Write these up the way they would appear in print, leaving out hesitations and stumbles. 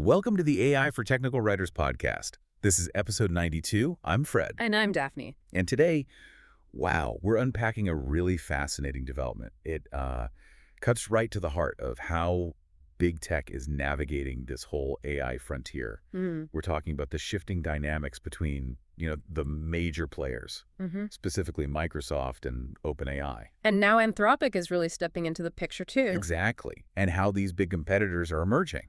Welcome to the AI for Technical Writers podcast. This is episode 92. I'm Fred. And I'm Daphne. And today, wow, we're unpacking a really fascinating development. It cuts right to the heart of how big tech is navigating this whole AI frontier. We're talking about the shifting dynamics between, the major players, specifically Microsoft and OpenAI. And now Anthropic is really stepping into the picture too. Exactly. And how these big competitors are emerging.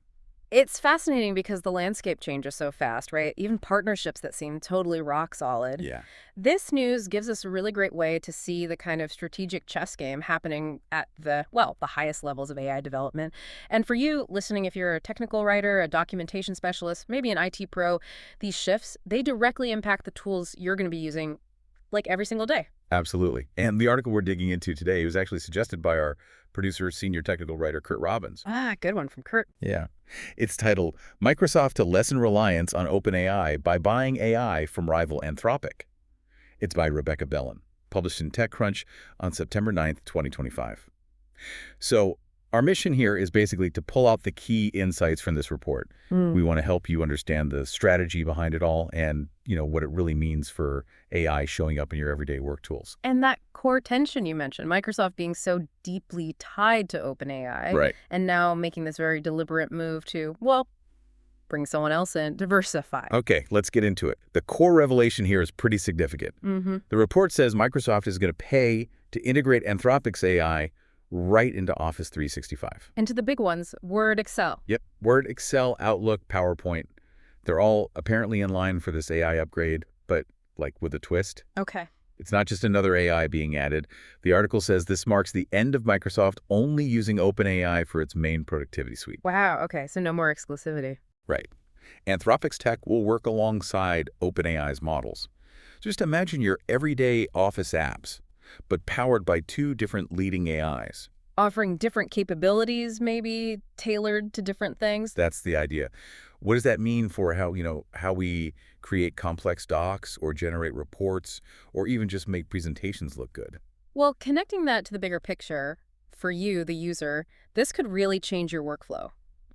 It's fascinating because the landscape changes so fast, right? Even partnerships that seem totally rock solid. Yeah. This news gives us a really great way to see the kind of strategic chess game happening at the highest levels of AI development. And for you listening, if you're a technical writer, a documentation specialist, maybe an IT pro, these shifts, they directly impact the tools you're going to be using like every single day. Absolutely. And the article we're digging into today was actually suggested by our producer, senior technical writer, Kurt Robbins. Good one from Kurt. Yeah. It's titled, Microsoft to Lessen Reliance on OpenAI by Buying AI from Rival Anthropic. It's by Rebecca Bellin, published in TechCrunch on September 9th, 2025. So our mission here is basically to pull out the key insights from this report. We want to help you understand the strategy behind it all and, what it really means for AI showing up in your everyday work tools. And that core tension you mentioned, Microsoft being so deeply tied to OpenAI. Right. And now making this very deliberate move to, bring someone else in, diversify. Okay, let's get into it. The core revelation here is pretty significant. The report says Microsoft is going to pay to integrate Anthropic's AI right into Office 365. And to the big ones, Word, Excel. Yep, Word, Excel, Outlook, PowerPoint. They're all apparently in line for this AI upgrade, but like with a twist. Okay. It's not just another AI being added. The article says this marks the end of Microsoft only using OpenAI for its main productivity suite. Wow, okay, so no more exclusivity. Right. Anthropic's tech will work alongside OpenAI's models. Just imagine your everyday Office apps, but powered by two different leading AIs. Offering different capabilities, maybe tailored to different things. That's the idea. What does that mean for how we create complex docs or generate reports or even just make presentations look good? Well, connecting that to the bigger picture, for you, the user, this could really change your workflow.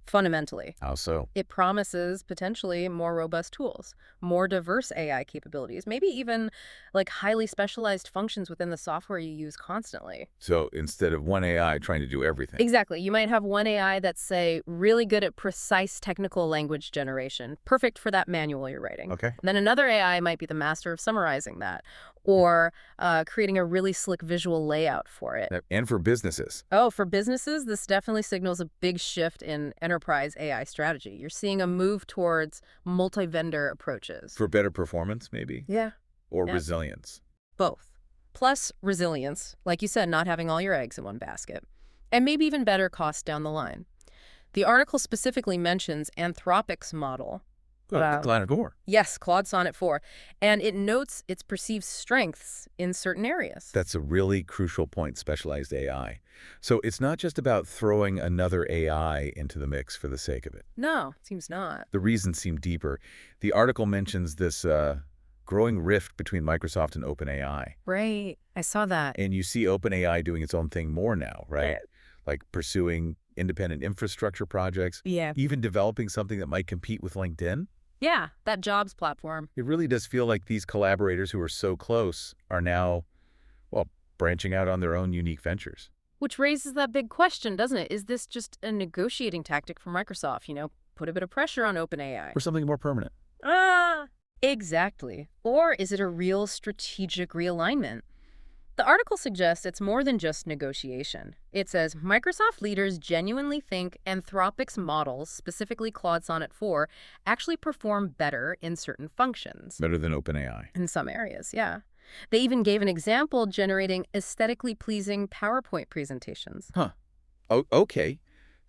Fundamentally. How so? It promises potentially more robust tools, more diverse AI capabilities, maybe even like highly specialized functions within the software you use constantly. So instead of one AI trying to do everything. Exactly. You might have one AI that's, say, really good at precise technical language generation, perfect for that manual you're writing. Okay. Then another AI might be the master of summarizing that, or creating a really slick visual layout for it. And for businesses. Oh, for businesses, this definitely signals a big shift in enterprise AI strategy. You're seeing a move towards multi-vendor approaches. For better performance, maybe? Yeah. Or Yeah. resilience. Both. Plus resilience, like you said, not having all your eggs in one basket. And maybe even better cost down the line. The article specifically mentions Anthropic's model. Claude Gore. Yes, Claude Sonnet 4. And it notes its perceived strengths in certain areas. That's a really crucial point, specialized AI. So it's not just about throwing another AI into the mix for the sake of it. No, it seems not. The reasons seem deeper. The article mentions this growing rift between Microsoft and OpenAI. Right. I saw that. And you see OpenAI doing its own thing more now, right? Yeah. Like pursuing independent infrastructure projects. Yeah. Even developing something that might compete with LinkedIn. Yeah, that jobs platform. It really does feel like these collaborators who are so close are now, branching out on their own unique ventures. Which raises that big question, doesn't it? Is this just a negotiating tactic from Microsoft, put a bit of pressure on OpenAI? Or something more permanent. Exactly. Or is it a real strategic realignment? The article suggests it's more than just negotiation. It says Microsoft leaders genuinely think Anthropic's models, specifically Claude Sonnet 4, actually perform better in certain functions. Better than OpenAI. In some areas, yeah. They even gave an example generating aesthetically pleasing PowerPoint presentations. Huh. Oh, okay.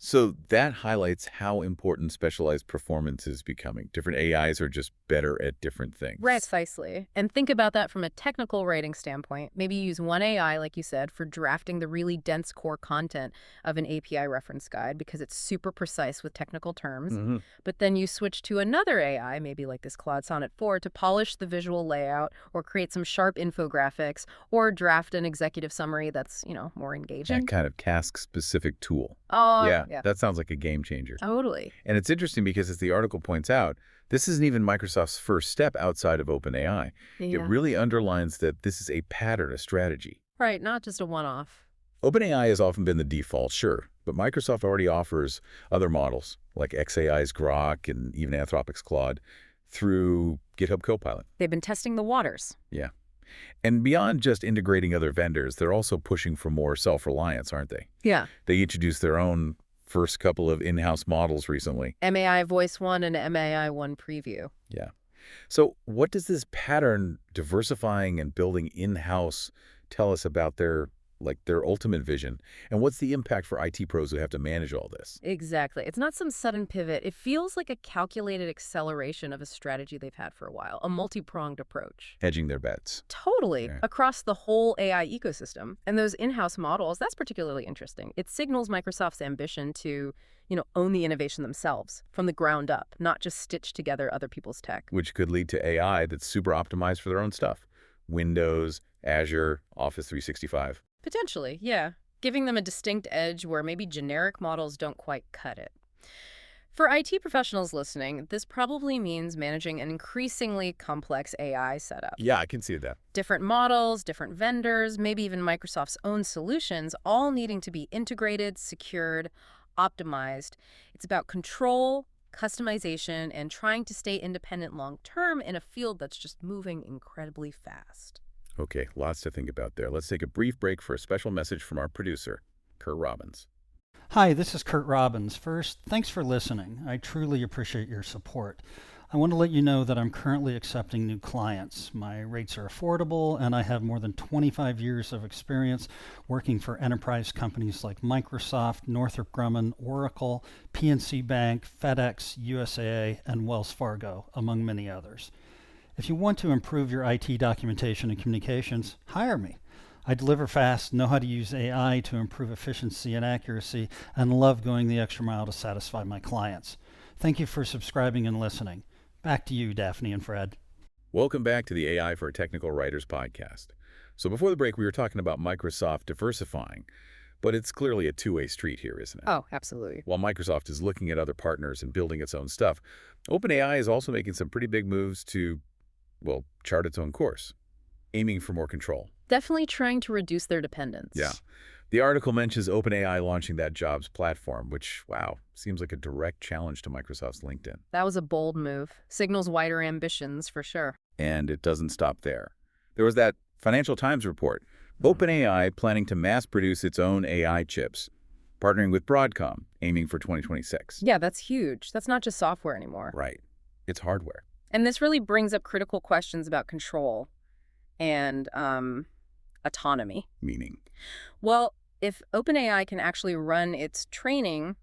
So that highlights how important specialized performance is becoming. Different AIs are just better at different things. Precisely. And think about that from a technical writing standpoint. Maybe you use one AI, like you said, for drafting the really dense core content of an API reference guide because it's super precise with technical terms. But then you switch to another AI, maybe like this Claude Sonnet 4, to polish the visual layout or create some sharp infographics or draft an executive summary that's, more engaging. That kind of task-specific tool. Oh, yeah. Yeah. that sounds like a game changer. Totally. And it's interesting because, as the article points out, this isn't even Microsoft's first step outside of OpenAI. It Yeah. really underlines that this is a pattern, a strategy. Right, not just a one-off. OpenAI has often been the default, sure, but Microsoft already offers other models, like xAI's Grok and even Anthropic's Claude, through GitHub Copilot. They've been testing the waters. Yeah. And beyond just integrating other vendors, they're also pushing for more self-reliance, aren't they? Yeah. They introduced their own first couple of in-house models recently. MAI Voice 1 and MAI 1 Preview. Yeah. So what does this pattern, diversifying and building in-house, tell us about their ultimate vision? And what's the impact for IT pros who have to manage all this? Exactly. It's not some sudden pivot. It feels like a calculated acceleration of a strategy they've had for a while, a multi-pronged approach. Hedging their bets. Totally. Yeah. Across the whole AI ecosystem. And those in-house models, that's particularly interesting. It signals Microsoft's ambition to, own the innovation themselves from the ground up, not just stitch together other people's tech. Which could lead to AI that's super optimized for their own stuff. Windows, Azure, Office 365. Potentially, yeah. Giving them a distinct edge where maybe generic models don't quite cut it. For IT professionals listening, this probably means managing an increasingly complex AI setup. Yeah, I can see that. Different models, different vendors, maybe even Microsoft's own solutions, all needing to be integrated, secured, optimized. It's about control, customization, and trying to stay independent long-term in a field that's just moving incredibly fast. Okay, lots to think about there. Let's take a brief break for a special message from our producer, Kurt Robbins. Hi, this is Kurt Robbins. First, thanks for listening. I truly appreciate your support. I want to let you know that I'm currently accepting new clients. My rates are affordable, and I have more than 25 years of experience working for enterprise companies like Microsoft, Northrop Grumman, Oracle, PNC Bank, FedEx, USAA, and Wells Fargo, among many others. If you want to improve your IT documentation and communications, hire me. I deliver fast, know how to use AI to improve efficiency and accuracy, and love going the extra mile to satisfy my clients. Thank you for subscribing and listening. Back to you, Daphne and Fred. Welcome back to the AI for Technical Writers podcast. So before the break, we were talking about Microsoft diversifying, but it's clearly a two-way street here, isn't it? Oh, absolutely. While Microsoft is looking at other partners and building its own stuff, OpenAI is also making some pretty big moves to, chart its own course, aiming for more control. Definitely trying to reduce their dependence. Yeah. The article mentions OpenAI launching that jobs platform, which, seems like a direct challenge to Microsoft's LinkedIn. That was a bold move. Signals wider ambitions, for sure. And it doesn't stop there. There was that Financial Times report. OpenAI planning to mass produce its own AI chips, partnering with Broadcom, aiming for 2026. Yeah, that's huge. That's not just software anymore. Right. It's hardware. And this really brings up critical questions about control and autonomy. Meaning? Well, if OpenAI can actually run its training,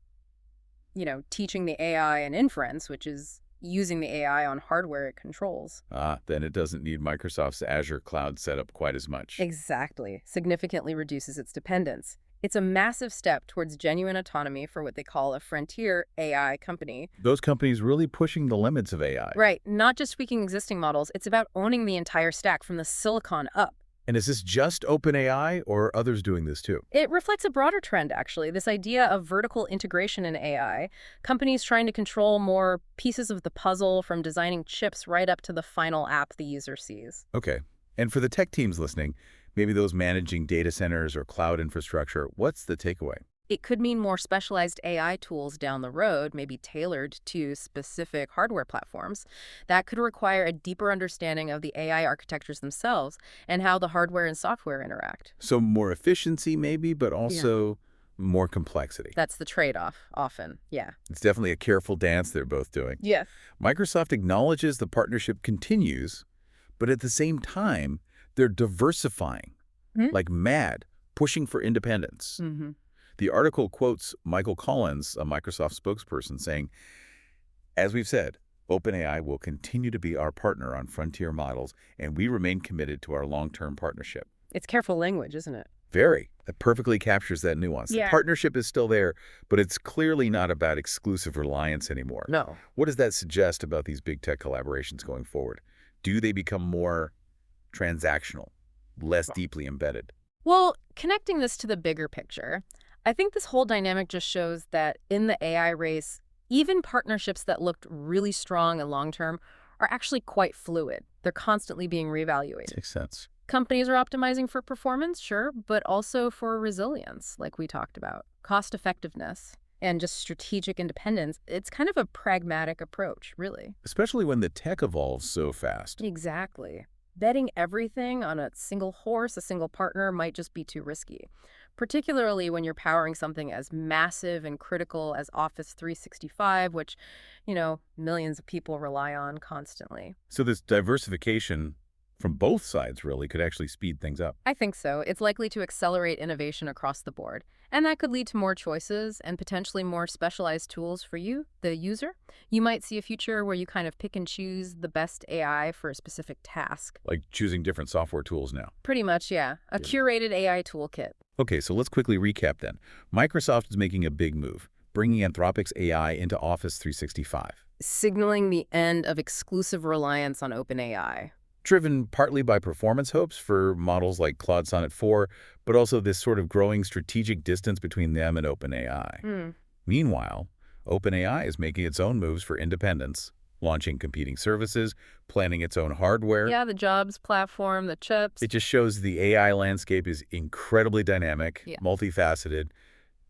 teaching the AI an inference, which is using the AI on hardware it controls. Then it doesn't need Microsoft's Azure cloud setup quite as much. Exactly. Significantly reduces its dependence. It's a massive step towards genuine autonomy for what they call a frontier AI company. Those companies really pushing the limits of AI. Right. Not just tweaking existing models. It's about owning the entire stack from the silicon up. And is this just OpenAI or are others doing this too? It reflects a broader trend, actually, this idea of vertical integration in AI, companies trying to control more pieces of the puzzle from designing chips right up to the final app the user sees. Okay. And for the tech teams listening, maybe those managing data centers or cloud infrastructure, what's the takeaway? It could mean more specialized AI tools down the road, maybe tailored to specific hardware platforms. That could require a deeper understanding of the AI architectures themselves and how the hardware and software interact. So more efficiency maybe, but also more complexity. That's the trade-off, often, yeah. It's definitely a careful dance they're both doing. Yes. Microsoft acknowledges the partnership continues, but at the same time, they're diversifying like mad, pushing for independence. Mm-hmm. The article quotes Michael Collins, a Microsoft spokesperson, saying, as we've said, OpenAI will continue to be our partner on frontier models, and we remain committed to our long-term partnership. It's careful language, isn't it? Very. That perfectly captures that nuance. Yeah. The partnership is still there, but it's clearly not about exclusive reliance anymore. No. What does that suggest about these big tech collaborations going forward? Do they become more transactional, less deeply embedded? Well, connecting this to the bigger picture, I think this whole dynamic just shows that in the AI race, even partnerships that looked really strong and long-term are actually quite fluid. They're constantly being reevaluated. Makes sense. Companies are optimizing for performance, sure, but also for resilience, like we talked about, cost effectiveness, and just strategic independence. It's kind of a pragmatic approach, really. Especially when the tech evolves so fast. Exactly. Betting everything on a single horse, a single partner, might just be too risky, particularly when you're powering something as massive and critical as Office 365, which, millions of people rely on constantly. So this diversification from both sides really could actually speed things up. I think so. It's likely to accelerate innovation across the board. And that could lead to more choices and potentially more specialized tools for you, the user. You might see a future where you kind of pick and choose the best AI for a specific task. Like choosing different software tools now. Pretty much, yeah. A curated AI toolkit. Okay, so let's quickly recap then. Microsoft is making a big move, bringing Anthropic's AI into Office 365. Signaling the end of exclusive reliance on OpenAI. Driven partly by performance hopes for models like Claude Sonnet 4, but also this sort of growing strategic distance between them and OpenAI. Meanwhile, OpenAI is making its own moves for independence, launching competing services, planning its own hardware. Yeah, the jobs platform, the chips. It just shows the AI landscape is incredibly dynamic, multifaceted,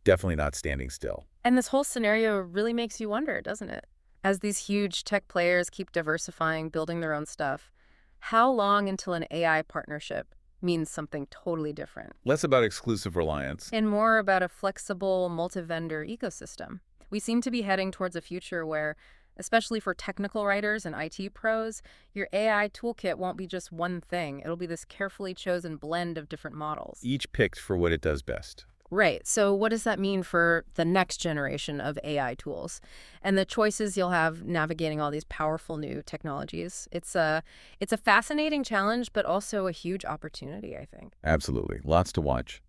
definitely not standing still. And this whole scenario really makes you wonder, doesn't it? As these huge tech players keep diversifying, building their own stuff, how long until an AI partnership means something totally different? Less about exclusive reliance. And more about a flexible, multi-vendor ecosystem. We seem to be heading towards a future where, especially for technical writers and IT pros, your AI toolkit won't be just one thing. It'll be this carefully chosen blend of different models. Each picked for what it does best. Right. So what does that mean for the next generation of AI tools and the choices you'll have navigating all these powerful new technologies? It's a fascinating challenge, but also a huge opportunity, I think. Absolutely. Lots to watch.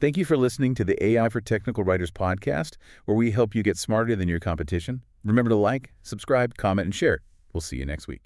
Thank you for listening to the AI for Technical Writers podcast, where we help you get smarter than your competition. Remember to like, subscribe, comment, and share. We'll see you next week.